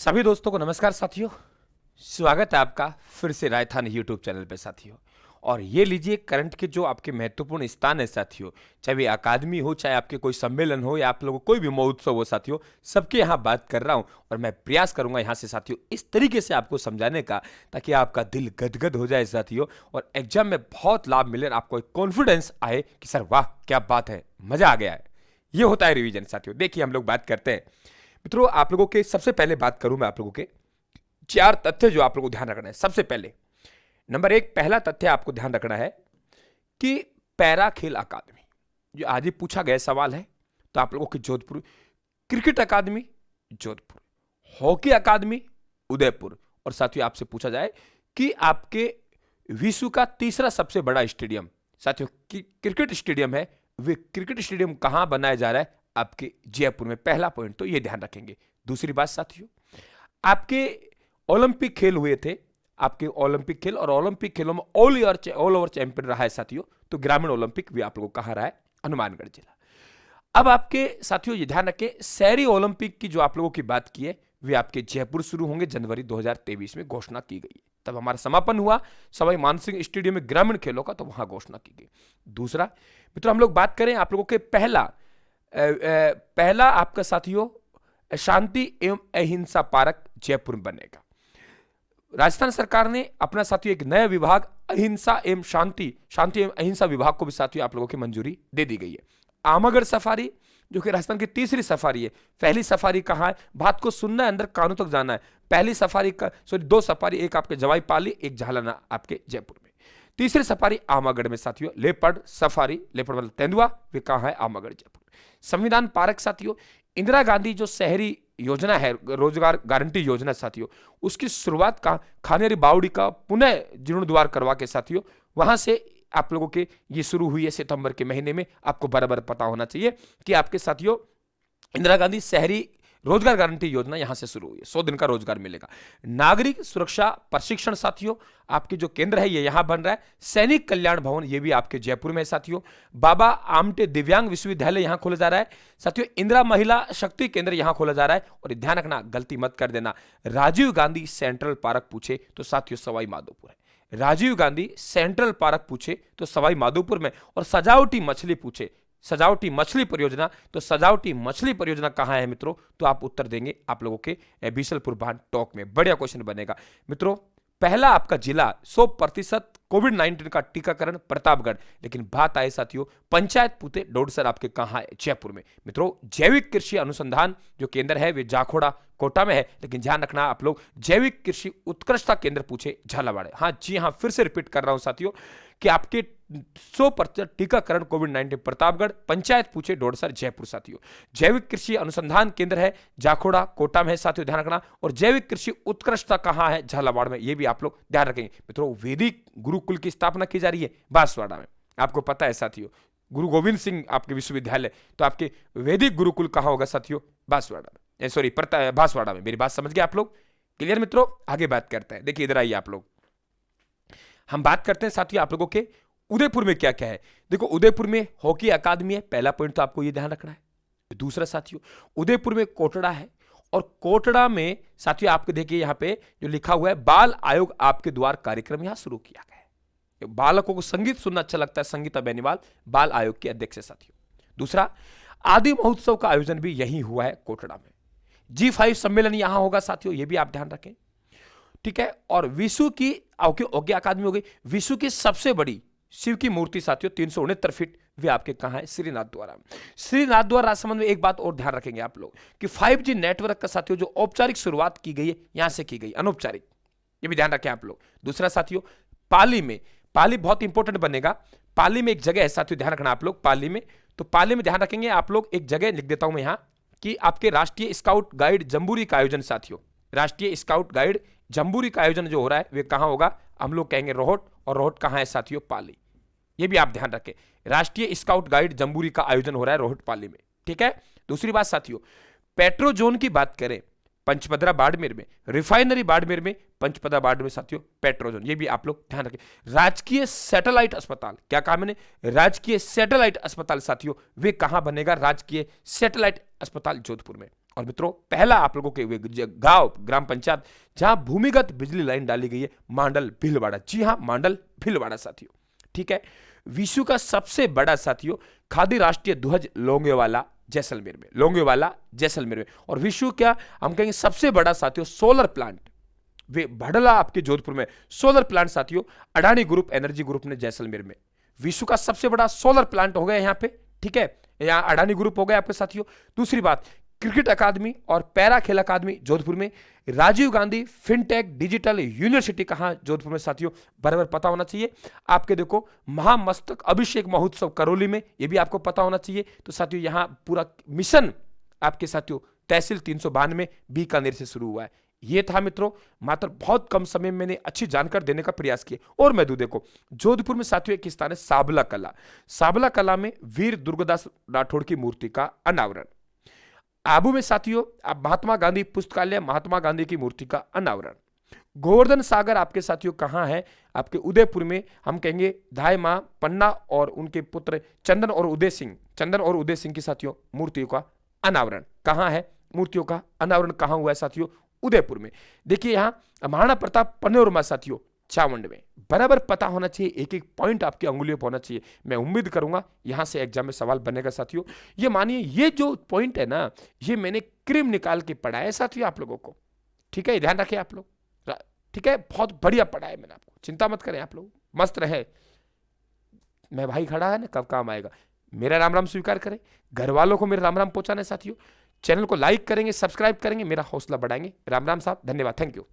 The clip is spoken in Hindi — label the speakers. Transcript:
Speaker 1: सभी दोस्तों को नमस्कार साथियों। स्वागत है आपका फिर से राजस्थान यूट्यूब चैनल पे साथियों। और ये लीजिए करंट के जो आपके महत्वपूर्ण स्थान है साथियों, चाहे वे अकादमी हो, चाहे आपके कोई सम्मेलन हो या आप लोगों को कोई भी महोत्सव हो साथियों, सबके यहाँ बात कर रहा हूँ। और मैं प्रयास करूंगा यहाँ से साथियों इस तरीके से आपको समझाने का ताकि आपका दिल गदगद हो जाए साथियों, और एग्जाम में बहुत लाभ मिले और आपको एक कॉन्फिडेंस आए कि सर वाह क्या बात है, मजा आ गया है। ये होता है रिवीजन साथियों। देखिए हम लोग बात करते हैं मित्रों, आप लोगों के सबसे पहले बात करूं मैं आप लोगों के 4 तथ्य जो आप लोगों को ध्यान रखना है। सबसे पहले नंबर 1 पहला तथ्य आपको ध्यान रखना है कि पैरा खेल अकादमी जो आज ही पूछा गया सवाल है, तो आप लोगों की जोधपुर क्रिकेट अकादमी जोधपुर, हॉकी अकादमी उदयपुर, और साथियों आपसे पूछा जाए कि आपके विश्व का तीसरा सबसे बड़ा स्टेडियम साथियों क्रिकेट स्टेडियम है, वे क्रिकेट स्टेडियम कहां बनाया जा रहा है आपके जयपुर में। पहला पॉइंट तो ये ध्यान रखेंगे। दूसरी बात साथियों, आपके ओलंपिक खेल हुए थे, आपके ओलंपिक खेल और ओलंपिक खेलों में ऑल ओवर चैंपियन रहा है साथियों, तो ग्रामीण ओलंपिक भी आप लोगों को कहां रहा है, हनुमानगढ़ जिला। अब आपके साथियों ये ध्यान रखें, शहरी ओलंपिक की जो आप लोगों की बात की है वे आपके जयपुर शुरू होंगे, जनवरी 2023 में घोषणा की गई है। तब हमारा समापन हुआ सवाई मानसिंह स्टेडियम में ग्रामीण खेलों का, तो वहां घोषणा की गई। दूसरा मित्रों, हम लोग बात करें आप लोगों के पहला आपका साथियों शांति एवं अहिंसा पार्क जयपुर में बनेगा। राजस्थान सरकार ने अपना साथियों एक नया विभाग अहिंसा एवं शांति एवं अहिंसा विभाग को भी साथियों आप लोगों की मंजूरी दे दी गई है। आमागढ़ सफारी जो कि राजस्थान की तीसरी सफारी है, पहली सफारी कहां है, बात को सुनना है, अंदर कानों तक जाना है। पहली सफारी का दो सफारी, एक आपके जवाई पाली, एक झालाना आपके जयपुर में। तीसरी सफारी आमागढ़ में साथियों लेपर्ड सफारी, लेपर्ड मतलब तेंदुआ, वे कहां है, आमागढ़ जयपुर। संविधान पार्क साथियों इंदिरा गांधी जो शहरी योजना है, रोजगार गारंटी योजना साथियों, उसकी शुरुआत का खानेरी बावड़ी का पुनः जीर्णोद्वार करवा के साथियों वहां से आप लोगों के ये शुरू हुई है सितंबर के महीने में। आपको बराबर पता होना चाहिए कि आपके साथियों इंदिरा गांधी शहरी रोजगार गारंटी योजना यहां से शुरू हुई है, 100 दिन का रोजगार मिलेगा। नागरिक सुरक्षा प्रशिक्षण साथियों आपके जो केंद्र है ये यहां बन रहा है। सैनिक कल्याण भवन ये भी आपके जयपुर में है साथियों। बाबा आमटे दिव्यांग विश्वविद्यालय यहां खोला जा रहा है साथियों। इंदिरा महिला शक्ति केंद्र यहां खोला जा रहा है। और ध्यान रखना, गलती मत कर देना, राजीव गांधी सेंट्रल पार्क पूछे तो साथियों सवाई माधोपुर है। राजीव गांधी सेंट्रल पार्क पूछे तो सवाई माधोपुर में। और सजावटी मछली पूछे, सजावटी मछली परियोजना, तो सजावटी मछली परियोजना कहां है मित्रों, तो आप उत्तर देंगे आप लोगों के बीसलपुर बांध टॉक में। बढ़िया क्वेश्चन बनेगा मित्रों। पहला आपका जिला 100% कोविड-19 का टीकाकरण प्रतापगढ़, लेकिन बात आए साथियों पंचायत पुते डोडसर आपके कहां है, जयपुर में। मित्रों जैविक कृषि अनुसंधान जो केंद्र है वे जाखोड़ा कोटा में है, लेकिन ध्यान रखना आप लोग जैविक कृषि उत्कृष्टता केंद्र पूछे झालावाड़। हाँ जी हाँ, फिर से रिपीट कर रहा हूं साथियों कि आपके 100% टीकाकरण कोविड-19 प्रतापगढ़, पंचायत पूछे डोडसर जयपुर साथियों। जैविक कृषि अनुसंधान केंद्र है जाखोड़ा कोटा में है साथियों, ध्यान रखना। और जैविक कृषि उत्कृष्टता कहां है, झालावाड़ में, ये भी आप लोग ध्यान रखेंगे मित्रों। वैदिक गुरुकुल की स्थापना की जा रही है बांसवाड़ा में, आपको पता है साथियों। गुरु गोविंद सिंह आपके विश्वविद्यालय, तो आपके वैदिक गुरुकुल कहां होगा साथियों, बांसवाड़ा में, सॉरी बांसवाड़ा में। मेरी बात समझ गए आप लोग, क्लियर मित्रों। आगे बात करते हैं, देखिए इधर आइए आप लोग, हम बात करते हैं साथियों आप लोगों के उदयपुर में क्या क्या है। देखो उदयपुर में हॉकी अकादमी है, पहला पॉइंट तो आपको ये ध्यान रखना है। दूसरा साथियों उदयपुर में कोटड़ा है, और कोटड़ा में साथियों आपको देखिए यहां पे जो लिखा हुआ है बाल आयोग आपके द्वार कार्यक्रम यहां शुरू किया गया है। बालकों को संगीत सुनना अच्छा लगता है, संगीता बेनीवाल बाल आयोग के अध्यक्ष है साथियों। दूसरा आदि महोत्सव का आयोजन भी यही हुआ है कोटड़ा में। G5 सम्मेलन यहां होगा साथियों, ये भी आप ध्यान रखें, ठीक है। और विश्व की हॉकी अकादमी हो गई, विश्व की सबसे बड़ी शिव की मूर्ति साथियों 369 फीट, वे आपके कहां है, श्रीनाथ द्वारा। श्रीनाथ द्वारा राजसमंद में एक बात और ध्यान रखेंगे आप लोग कि 5G नेटवर्क का साथियों जो औपचारिक शुरुआत की गई है यहां से की गई, अनौपचारिक, ये भी ध्यान रखें आप लोग। दूसरा साथियों पाली में, पाली बहुत इंपॉर्टेंट बनेगा, पाली में एक जगह है साथियों, ध्यान रखना आप लोग पाली में। तो पाली में ध्यान रखेंगे आप लोग, एक जगह लिख देता हूं मैं यहां कि आपके राष्ट्रीय स्काउट गाइड जम्बूरी का आयोजन साथियों, राष्ट्रीय स्काउट गाइड जम्बूरी का आयोजन जो हो रहा है वे कहां होगा, हम लोग कहेंगे रोहट, और रोहट कहां है साथियों, पाली। ये भी आप ध्यान रखें, राष्ट्रीय स्काउट गाइड जम्बूरी का आयोजन हो रहा है रोहट पाली में, ठीक है। दूसरी बात साथियों पेट्रो जोन की बात करें, पंचपदरा बाड़मेर में, रिफाइनरी बाड़मेर में, पंचपदरा बाड़मेर में साथियों पेट्रो जोन, ये भी आप लोग ध्यान रखें। राजकीय सैटेलाइट अस्पताल, क्या कहा मैंने, राजकीय सैटेलाइट अस्पताल साथियों वे कहां बनेगा, राजकीय सैटेलाइट अस्पताल जोधपुर में। और मित्रों पहला आप लोगों के गांव ग्राम पंचायत जहां भूमिगत बिजली लाइन डाली गई है मांडल भीलवाड़ा। जी हां, मांडल भीलवाड़ा साथियों। ठीक है, विश्व का सबसे बड़ा साथियों खादी राष्ट्रीय ध्वज लोंगेवाला जैसलमेर में, लोंगेवाला जैसलमेर में। और विश्व क्या हम कहेंगे सबसे बड़ा साथियों सोलर प्लांट वे भड़ला आपके जोधपुर में सोलर प्लांट साथियों अडानी ग्रुप एनर्जी ग्रुप ने जैसलमेर में विश्व का सबसे बड़ा सोलर प्लांट हो गया यहां पे। ठीक है, यहां अडानी ग्रुप हो गया आपके साथियों। दूसरी बात, क्रिकेट अकादमी और पैरा खेल अकादमी जोधपुर में। Rajiv Gandhi fintech digital university कहां जोधपुर में साथियों, बराबर पता होना चाहिए आपके। देखो महामस्तक अभिषेक महोत्सव करौली में, यह भी आपको पता होना चाहिए। तो साथियों यहां पूरा मिशन आपके साथियों तहसील 392 बीकानेर से शुरू हुआ है। ये था मित्रों, मात्र बहुत कम समय में मैंने अच्छी जानकारी देने का प्रयास किया। और मैं देखो जोधपुर में साथियों एक स्थान है साबला कला। साबला कला में वीर दुर्गादास राठौड़ की मूर्ति का अनावरण। आबू में साथियों आप महात्मा गांधी पुस्तकालय, महात्मा गांधी की मूर्ति का अनावरण। गोवर्धन सागर आपके साथियों कहां है, आपके उदयपुर में। हम कहेंगे धाय मां पन्ना और उनके पुत्र चंदन और उदय सिंह की साथियों मूर्तियों का अनावरण कहां है, मूर्तियों का अनावरण कहां हुआ है साथियों, उदयपुर में। देखिए यहां महाराणा प्रताप पनोरमा साथियों चावंड में, बराबर पता होना चाहिए, एक एक पॉइंट आपकी अंगुलियों पर होना चाहिए। मैं उम्मीद करूंगा यहां से एग्जाम में सवाल बनेगा साथियों। ये मानिए ये जो पॉइंट है ना, ये मैंने क्रीम निकाल के पढ़ाया साथियों आप लोगों को। ठीक है, ध्यान रखें आप लोग। ठीक है, बहुत बढ़िया पढ़ाया मैंने आपको, चिंता मत करें आप लोग, मस्त रहे। मैं भाई खड़ा है ना, कब काम आएगा। मेरा राम राम स्वीकार करें, घर वालों को मेरा राम राम पहुंचाना है साथियों। चैनल को लाइक करेंगे, सब्सक्राइब करेंगे, मेरा हौसला बढ़ाएंगे। राम राम साहब, धन्यवाद, थैंक यू।